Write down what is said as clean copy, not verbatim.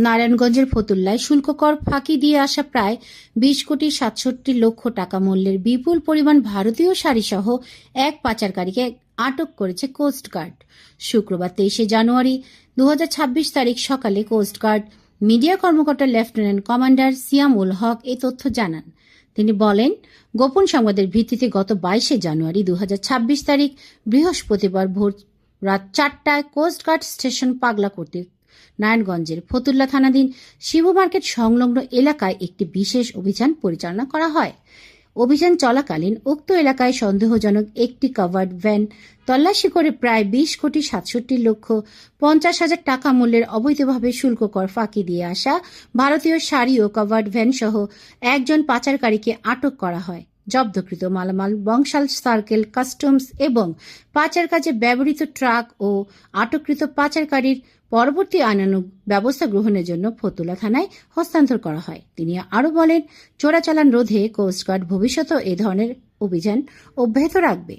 নারায়ণগঞ্জের ফতুল্লায় শুল্ক কর ফাঁকি দিয়ে আসা প্রায় 20,67,00,000 টাকা মূল্যের বিপুল পরিমাণ ভারতীয় শাড়িসহ এক পাচারকারীকে আটক করেছে কোস্টগার্ড। শুক্রবার 23 জানুয়ারি 2026 তারিখ সকালে কোস্টগার্ড মিডিয়া কর্মকর্তা লেফটেন্যান্ট কমান্ডার সিয়াম উল হক এই তথ্য জানান। তিনি বলেন, গোপন সংবাদের ভিত্তিতে গত 22 জানুয়ারি 2026 তারিখ বৃহস্পতিবার ভোর রাত 4টায় কোস্টগার্ড স্টেশন পাগলা কর্তৃক নারায়ণগঞ্জের ফতুল্লা থানাধীন শিবু মার্কেট সংলগ্ন এলাকায় একটি বিশেষ অভিযান পরিচালনা করা হয়। অভিযান চলাকালীন উক্ত এলাকায় সন্দেহজনক একটি কাভার্ড ভ্যান তল্লাশি করে প্রায় 20,67,50,000 টাকা মূল্যের অবৈধভাবে শুল্ক কর ফাঁকি দিয়ে আসা ভারতীয় শাড়ি ও কাভার্ড ভ্যান সহ একজন পাচারকারীকে আটক করা হয়। জব্দকৃত মালামাল বংশাল সার্কেল কাস্টমস এবং পাচার কাজে ব্যবহৃত ট্রাক ও আটককৃত পাচারকারীর পরবর্তী আইনানুগ ব্যবস্থা গ্রহণের জন্য ফতুল্লা থানায় হস্তান্তর করা হয়। তিনি আরও বলেন, চোরাচালান রোধে কোস্টগার্ড ভবিষ্যতেও এ ধরনের অভিযান অব্যাহত রাখবে।